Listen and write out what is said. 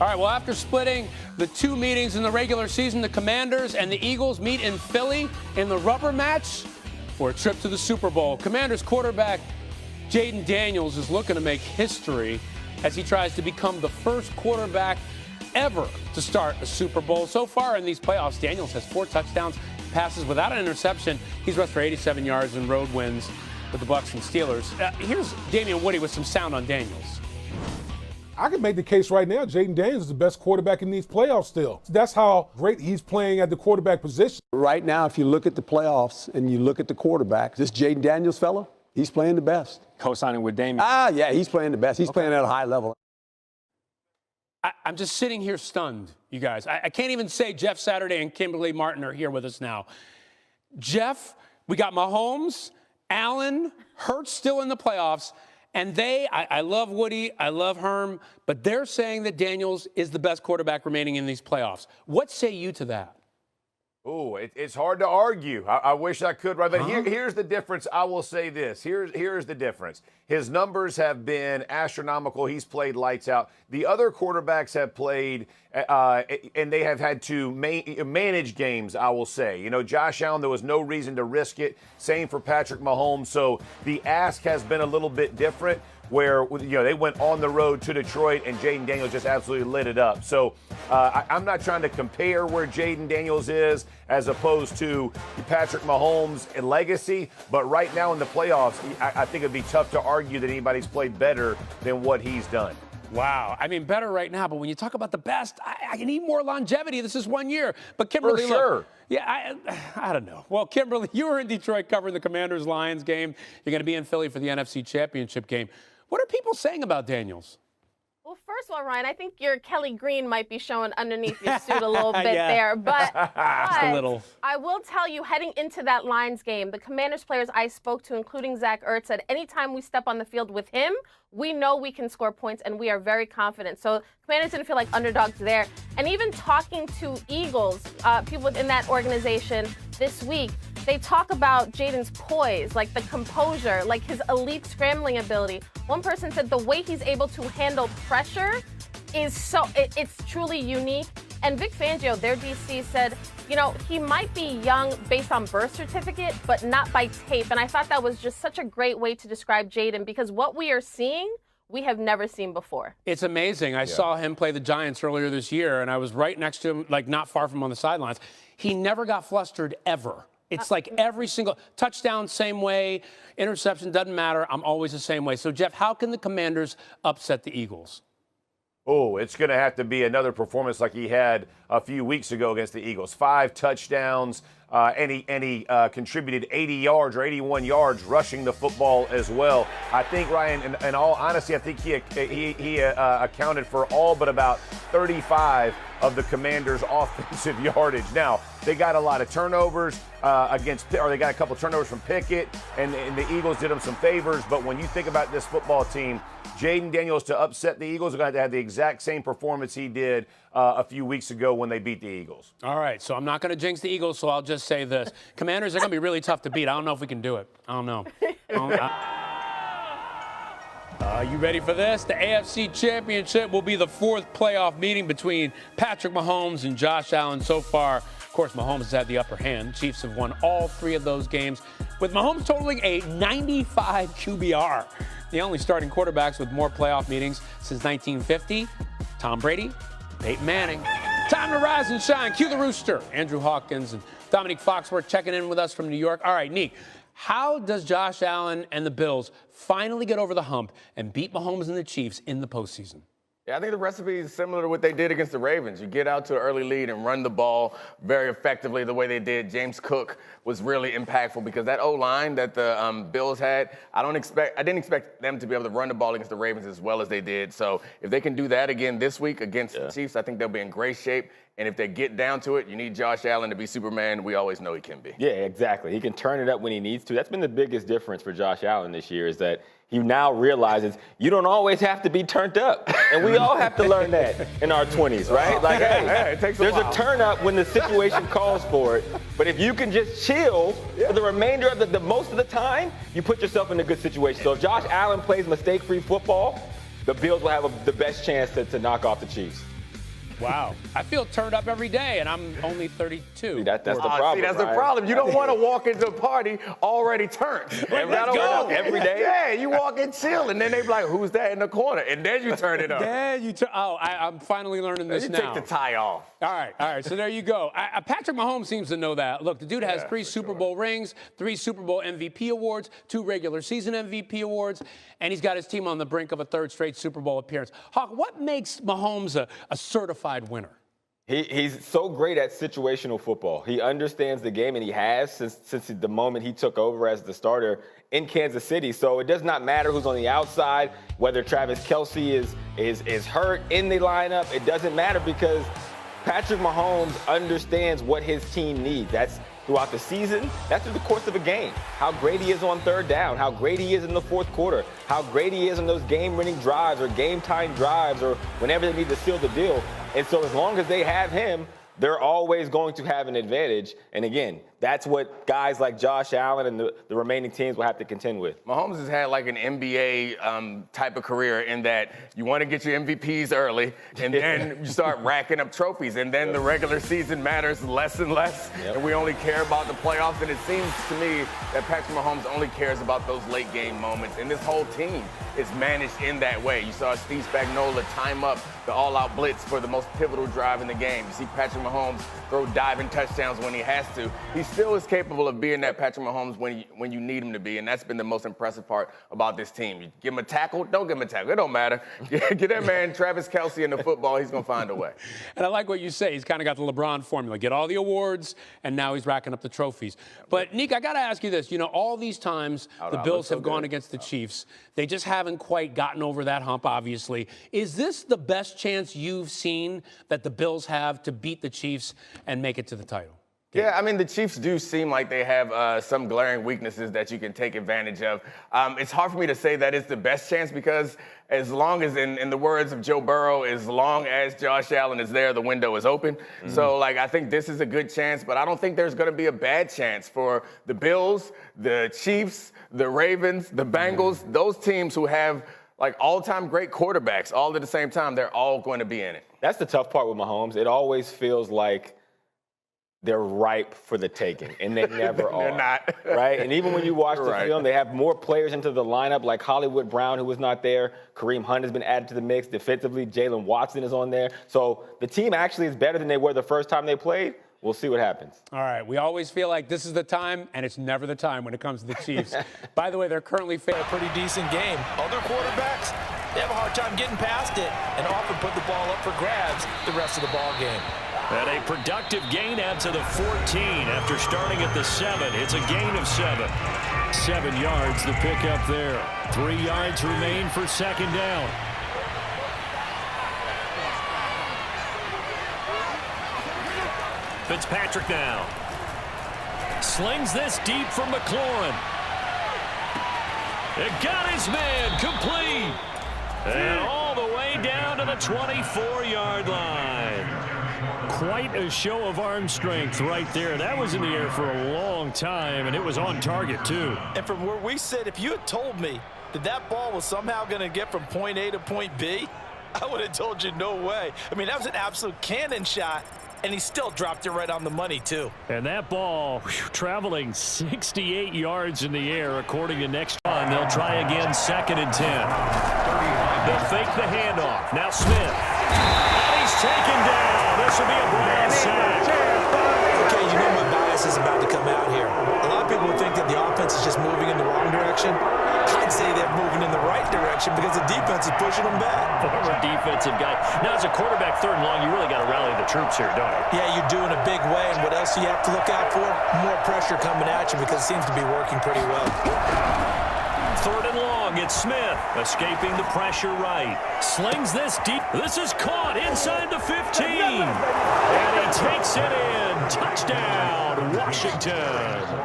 All right, well, after splitting the two meetings in the regular season, the Commanders and the Eagles meet in Philly in the rubber match for a trip to the Super Bowl. Commanders quarterback Jayden Daniels is looking to make history as he tries to become the first quarterback ever to start a Super Bowl. So far in these playoffs, Daniels has 4 touchdowns, passes without an interception. He's rushed for 87 yards in road wins with the Bucs and Steelers. Here's Damian Woody with some sound on Daniels. I can make the case right now, Jayden Daniels is the best quarterback in these playoffs still. That's how great he's playing at the quarterback position. Right now, if you look at the playoffs and you look at the quarterbacks, this Jayden Daniels fellow, he's playing the best. Co-signing with Damian. Yeah, he's playing the best. He's playing at a high level. I'm just sitting here stunned, you guys. I can't even say Jeff Saturday and Kimberly Martin are here with us now. Jeff, we got Mahomes, Allen, Hurts still in the playoffs. And I love Woody, I love Herm, but they're saying that Daniels is the best quarterback remaining in these playoffs. What say you to that? Oh, it's hard to argue. I wish I could, right? But here's the difference. I will say this. Here's the difference. His numbers have been astronomical. He's played lights out. The other quarterbacks have played, and they have had to manage games, I will say. You know, Josh Allen, there was no reason to risk it. Same for Patrick Mahomes. So the ask has been a little bit different, where they went on the road to Detroit and Jayden Daniels just absolutely lit it up. So I'm not trying to compare where Jayden Daniels is as opposed to Patrick Mahomes and legacy, but right now in the playoffs, I think it'd be tough to argue that anybody's played better than what he's done. Wow. I mean, better right now, but when you talk about the best, I need more longevity. This is 1 year. But Kimberly, for sure. Look, yeah, I don't know. Well, Kimberly, you were in Detroit covering the Commanders-Lions game. You're going to be in Philly for the NFC Championship game. What are people saying about Daniels? Well, first of all, Ryan, I think your Kelly Green might be showing underneath your suit a little bit there. But just a little. I will tell you, heading into that Lions game, the Commanders players I spoke to, including Zach Ertz, said anytime we step on the field with him, we know we can score points, and we are very confident. So Commanders didn't feel like underdogs there. And even talking to Eagles, people within that organization this week, they talk about Jayden's poise, like the composure, like his elite scrambling ability. One person said the way he's able to handle pressure is it's truly unique. And Vic Fangio, their DC, said, he might be young based on birth certificate, but not by tape. And I thought that was just such a great way to describe Jayden, because what we are seeing, we have never seen before. It's amazing. I saw him play the Giants earlier this year, and I was right next to him, like not far from on the sidelines. He never got flustered, ever. It's like every single touchdown, same way, interception, doesn't matter. I'm always the same way. So, Jeff, how can the Commanders upset the Eagles? Oh, it's going to have to be another performance like he had a few weeks ago against the Eagles. 5 touchdowns, and he contributed 80 yards or 81 yards rushing the football as well. I think, Ryan, in all honesty, I think he accounted for all but about 35 of the Commanders' offensive yardage. Now, they got a lot of turnovers they got a couple turnovers from Pickett, and the Eagles did them some favors. But when you think about this football team, Jayden Daniels to upset the Eagles are going to have the exact same performance he did a few weeks ago when they beat the Eagles. All right, so I'm not going to jinx the Eagles, so I'll just say this. Commanders are going to be really tough to beat. I don't know if we can do it. I don't know. You ready for this? The AFC Championship will be the 4th playoff meeting between Patrick Mahomes and Josh Allen so far. Of course, Mahomes has had the upper hand. Chiefs have won all 3 of those games, with Mahomes totaling a 95 QBR. The only starting quarterbacks with more playoff meetings since 1950, Tom Brady, Peyton Manning. Time to rise and shine. Cue the rooster. Andrew Hawkins and Dominique Foxworth checking in with us from New York. All right, Neek, how does Josh Allen and the Bills finally get over the hump and beat Mahomes and the Chiefs in the postseason? Yeah, I think the recipe is similar to what they did against the Ravens. You get out to an early lead and run the ball very effectively the way they did. James Cook was really impactful because that O-line that the Bills had, I didn't expect them to be able to run the ball against the Ravens as well as they did. So if they can do that again this week against the Chiefs, I think they'll be in great shape. And if they get down to it, you need Josh Allen to be Superman. We always know he can be. Yeah, exactly. He can turn it up when he needs to. That's been the biggest difference for Josh Allen this year, is that he now realizes you don't always have to be turned up. And we all have to learn that in our 20s, right? Like, hey, it takes there's a turn up when the situation calls for it. But if you can just chill for the remainder of the most of the time, you put yourself in a good situation. So if Josh Allen plays mistake-free football, the Bills will have the best chance to knock off the Chiefs. Wow. I feel turned up every day, and I'm only 32. See, that's the problem. See, that's the Ryan. problem. You don't want to walk into a party already turned. Let's go. Every day. Yeah, you walk in chill, and then they be like, who's that in the corner? And then you turn it up. I'm finally learning this You now. take the tie off. All right. So there you go. Patrick Mahomes seems to know that. Look, the dude has 3 Super Bowl rings, 3 Super Bowl MVP awards, 2 regular season MVP awards, and he's got his team on the brink of a 3rd straight Super Bowl appearance. Hawk, what makes Mahomes a certified winner? He's so great at situational football. He understands the game, and he has since the moment he took over as the starter in Kansas City. So it does not matter who's on the outside, whether Travis Kelce is hurt in the lineup. It doesn't matter because Patrick Mahomes understands what his team needs. That's throughout the season. That's through the course of a game. How great he is on 3rd down, how great he is in the 4th quarter, how great he is in those game-winning drives or game-time drives or whenever they need to seal the deal. And so as long as they have him, they're always going to have an advantage. And again, that's what guys like Josh Allen and the remaining teams will have to contend with. Mahomes has had like an NBA type of career in that you want to get your MVPs early, and then you start racking up trophies, and then the regular season matters less and less, and we only care about the playoffs. And it seems to me that Patrick Mahomes only cares about those late game moments, and this whole team is managed in that way. You saw Steve Spagnuolo time up the all-out blitz for the most pivotal drive in the game. You see Patrick Mahomes throw diving touchdowns when he has to. He still is capable of being that Patrick Mahomes when you need him to be, and that's been the most impressive part about this team. You give him a tackle, don't give him a tackle. It don't matter. Get that man Travis Kelce in the football, he's going to find a way. And I like what you say. He's kind of got the LeBron formula. Get all the awards, and now he's racking up the trophies. But, Nick, I got to ask you this. You know, all these times the Bills have gone against the Chiefs, they just haven't quite gotten over that hump, obviously. Is this the best chance you've seen that the Bills have to beat the Chiefs and make it to the title? Yeah, I mean, the Chiefs do seem like they have some glaring weaknesses that you can take advantage of. It's hard for me to say that it's the best chance because as long as, in the words of Joe Burrow, as long as Josh Allen is there, the window is open. Mm-hmm. So, I think this is a good chance, but I don't think there's going to be a bad chance for the Bills, the Chiefs, the Ravens, the Bengals, those teams who have all-time great quarterbacks all at the same time. They're all going to be in it. That's the tough part with Mahomes. It always feels like they're ripe for the taking, and they never are. They're not. Right? And even when you watch the film, they have more players into the lineup, like Hollywood Brown, who was not there. Kareem Hunt has been added to the mix. Defensively, Jalen Watson is on there. So the team actually is better than they were the first time they played. We'll see what happens. All right. We always feel like this is the time, and it's never the time when it comes to the Chiefs. By the way, they're currently a pretty decent game. Other quarterbacks, they have a hard time getting past it and often put the ball up for grabs the rest of the ball game. And a productive gain out to the 14 after starting at the 7. It's a gain of 7. 7 yards the pick up there. 3 yards remain for 2nd down. Fitzpatrick now. Slings this deep from McLaurin. It got his man complete. And all the way down to the 24-yard line. Quite a show of arm strength right there. That was in the air for a long time, and it was on target, too. And from where we sit, if you had told me that that ball was somehow going to get from point A to point B, I would have told you no way. I mean, that was an absolute cannon shot, and he still dropped it right on the money, too. And that ball traveling 68 yards in the air, according to Next On. They'll try again, 2nd and 10. They'll fake the handoff. Now Smith. And he's taken down. This will be a Brown sack. Okay, you know my bias is about to come out here. A lot of people would think that the offense is just moving in the wrong direction. I'd say they're moving in the right direction because the defense is pushing them back. Former defensive guy. Now, as a quarterback 3rd and long, you really got to rally the troops here, don't you? Yeah, you do in a big way. And what else do you have to look out for? More pressure coming at you because it seems to be working pretty well. 3rd and long, it's Smith escaping the pressure right. Slings this deep. This is caught inside the 15. And he takes it in. Touchdown, Washington.